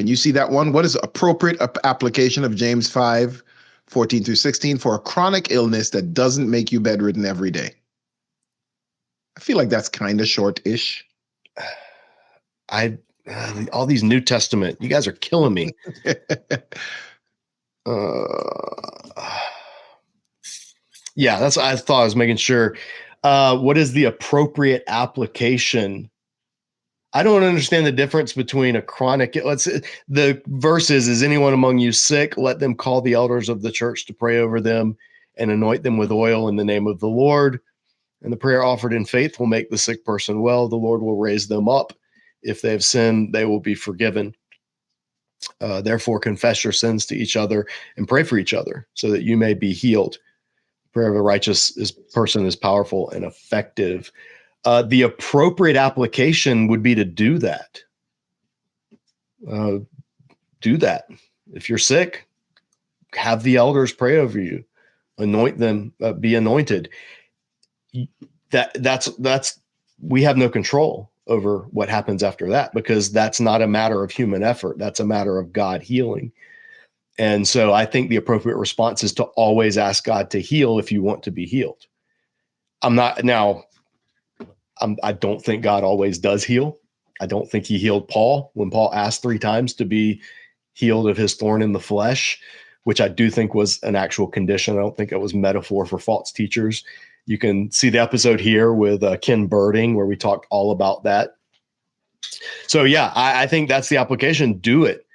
Can you see that one? What is appropriate application of James 5:14-16 for a chronic illness that doesn't make you bedridden every day? I feel like that's kind of short-ish. All these New Testament, you guys are killing me. Yeah, that's what I thought. I was making sure. What is the appropriate application? I don't understand the difference between a chronic. The verse is anyone among you sick? Let them call the elders of the church to pray over them and anoint them with oil in the name of the Lord. And the prayer offered in faith will make the sick person well. The Lord will raise them up. If they have sinned, they will be forgiven. Therefore, confess your sins to each other and pray for each other so that you may be healed. Prayer of a righteous person is powerful and effective. The appropriate application would be to do that. Do that. If you're sick, have the elders pray over you, anoint them, be anointed. That's we have no control over what happens after that, because that's not a matter of human effort. That's a matter of God healing. And so I think the appropriate response is to always ask God to heal if you want to be healed. I don't think God always does heal. I don't think he healed Paul when Paul asked 3 times to be healed of his thorn in the flesh, which I do think was an actual condition. I don't think it was metaphor for false teachers. You can see the episode here with Ken Birding where we talked all about that. So yeah, I think that's the application. Do it.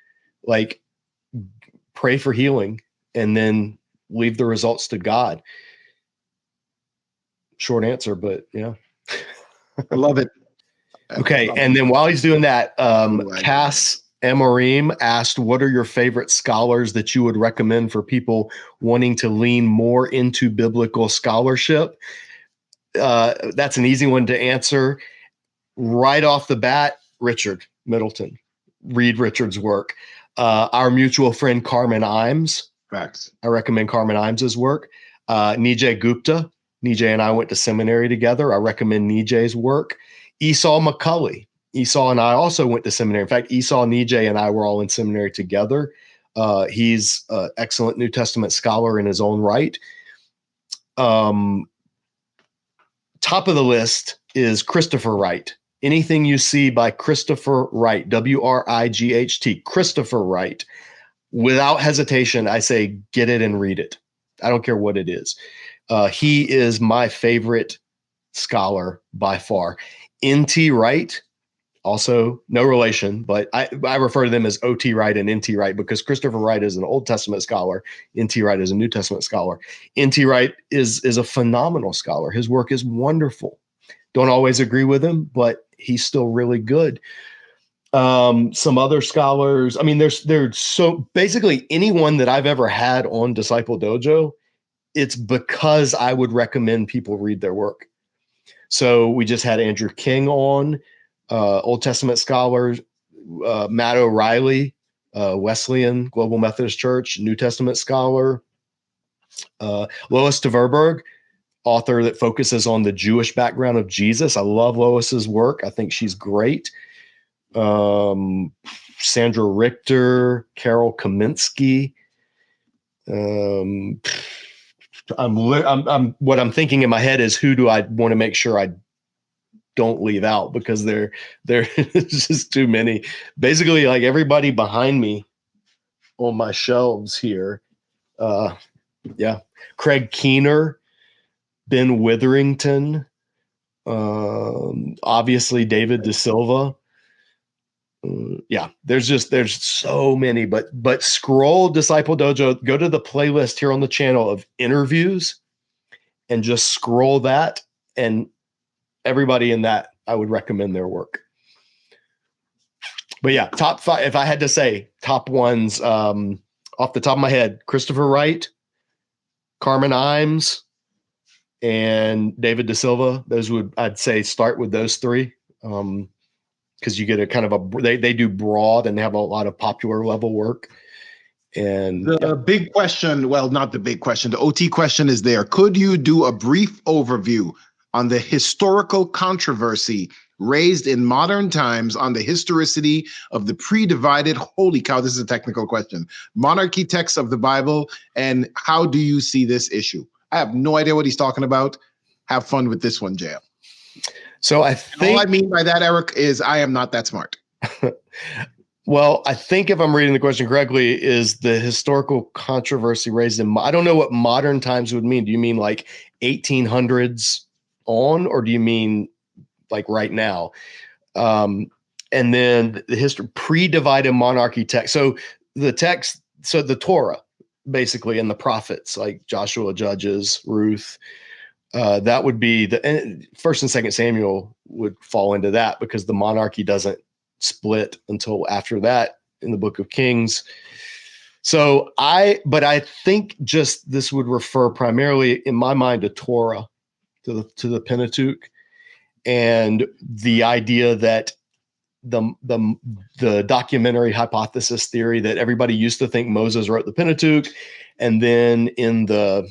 Like, pray for healing and then leave the results to God. Short answer, but yeah. I love it. Okay. And then while he's doing that, Cass Amorim asked, what are your favorite scholars that you would recommend for people wanting to lean more into biblical scholarship? That's an easy one to answer. Right off the bat, Richard Middleton. Read Richard's work. Our mutual friend, Carmen Imes. Facts. I recommend Carmen Imes's work. Nijay Gupta. Nijay and I went to seminary together. I recommend Nijay's work. Esau McCulley. Esau and I also went to seminary. In fact, Esau, Nijay, and I were all in seminary together. He's an excellent New Testament scholar in his own right. Top of the list is Christopher Wright. Anything you see by Christopher Wright, W-R-I-G-H-T, Christopher Wright, without hesitation, I say get it and read it. I don't care what it is. He is my favorite scholar by far. N.T. Wright, also no relation, but I refer to them as O.T. Wright and N.T. Wright because Christopher Wright is an Old Testament scholar. N.T. Wright is a New Testament scholar. N.T. Wright is a phenomenal scholar. His work is wonderful. Don't always agree with him, but he's still really good. Some other scholars, I mean, there's so basically anyone that I've ever had on Disciple Dojo, it's because I would recommend people read their work. So we just had Andrew King on, Old Testament scholars, Matt O'Reilly, Wesleyan Global Methodist Church, New Testament scholar, Lois Tverberg, author that focuses on the Jewish background of Jesus. I love Lois's work. I think she's great. Sandra Richter, Carol Kaminsky. What I'm thinking in my head is who do I want to make sure I don't leave out, because there is just too many. Basically, like everybody behind me on my shelves here. Craig Keener, Ben Witherington, obviously David De Silva. There's so many, but scroll Disciple Dojo, go to the playlist here on the channel of interviews and just scroll that, and everybody in that, I would recommend their work. But yeah, top 5, if I had to say top ones, off the top of my head, Christopher Wright, Carmen Imes, and David De Silva. I'd say start with those 3. Because you get a kind of they do broad and they have a lot of popular level work. And the big question, well, not the big question, the OT question is there. Could you do a brief overview on the historical controversy raised in modern times on the historicity of the pre-divided, holy cow, this is a technical question, monarchy texts of the Bible, and how do you see this issue? I have no idea what he's talking about. Have fun with this one, JL. So I think all I mean by that, Eric, is I am not that smart. Well, I think if I'm reading the question correctly, is the historical controversy raised in, I don't know what modern times would mean. Do you mean like 1800s on, or do you mean like right now? And then the history, pre-divided monarchy text. So the text, so the Torah, basically, and the prophets like Joshua, Judges, Ruth, that would be the First and Second Samuel would fall into that, because the monarchy doesn't split until after that in the Book of Kings. So I think just this would refer primarily in my mind to Torah, to the Pentateuch, and the idea that the documentary hypothesis theory that everybody used to think Moses wrote the Pentateuch, and then in the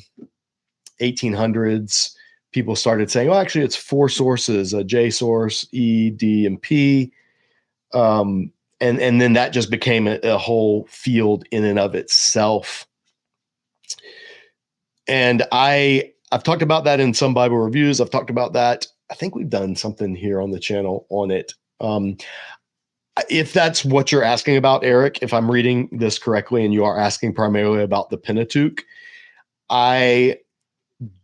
1800s people started saying, oh, actually it's 4 sources, a J source, E, D, and P. And then that just became a whole field in and of itself. And I've talked about that in some Bible reviews. I've talked about that. I think we've done something here on the channel on it. If that's what you're asking about, Eric, if I'm reading this correctly and you are asking primarily about the Pentateuch, I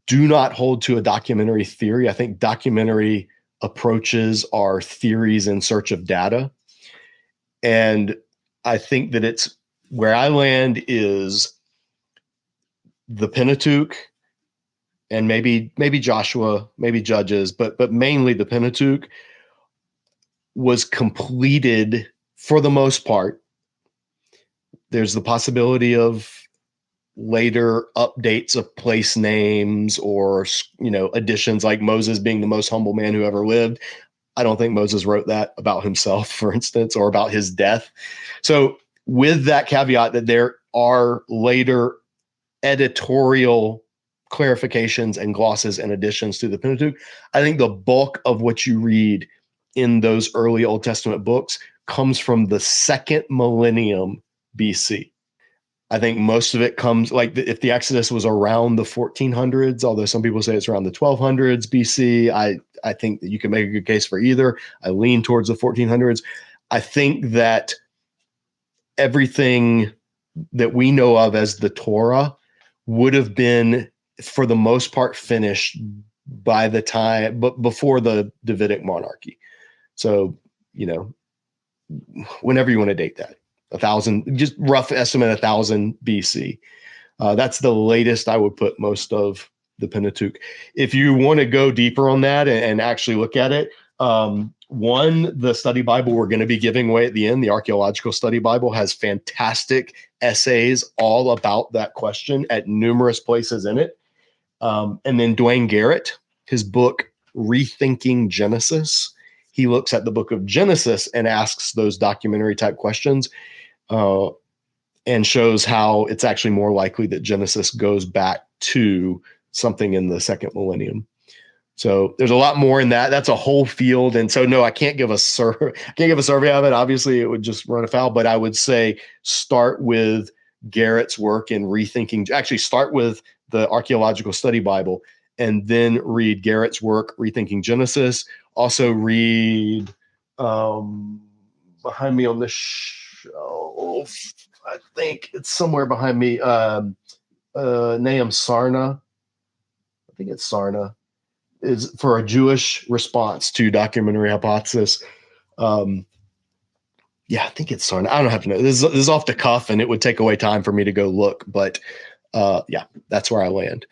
do not hold to a documentary theory. I think documentary approaches are theories in search of data. And I think that it's where I land is the Pentateuch and maybe Joshua, maybe Judges, but mainly the Pentateuch was completed for the most part. There's the possibility of later updates of place names or, additions, like Moses being the most humble man who ever lived. I don't think Moses wrote that about himself, for instance, or about his death. So with that caveat that there are later editorial clarifications and glosses and additions to the Pentateuch, I think the bulk of what you read in those early Old Testament books comes from the 2nd millennium BC. I think most of it comes, like if the Exodus was around the 1400s, although some people say it's around the 1200s BC, I think that you can make a good case for either. I lean towards the 1400s. I think that everything that we know of as the Torah would have been, for the most part, finished by the time, but before the Davidic monarchy. So, whenever you want to date that. 1,000, just rough estimate, 1,000 BC. That's the latest I would put most of the Pentateuch. If you want to go deeper on that and actually look at it, the study Bible we're going to be giving away at the end, the Archaeological Study Bible, has fantastic essays all about that question at numerous places in it. And then Dwayne Garrett, his book, Rethinking Genesis, he looks at the book of Genesis and asks those documentary type questions, and shows how it's actually more likely that Genesis goes back to something in the 2nd millennium. So there's a lot more in that. That's a whole field. And so, no, I can't give a survey of it. Obviously, it would just run afoul. But I would say start with Garrett's work in rethinking. Actually, start with the Archaeological Study Bible, and then read Garrett's work, Rethinking Genesis. Also read behind me on the shelf, I think it's somewhere behind me, Nahum Sarna. I think it's Sarna, is for a Jewish response to documentary hypothesis. I think it's Sarna. I don't have to know. This is off the cuff, and it would take away time for me to go look. But that's where I land.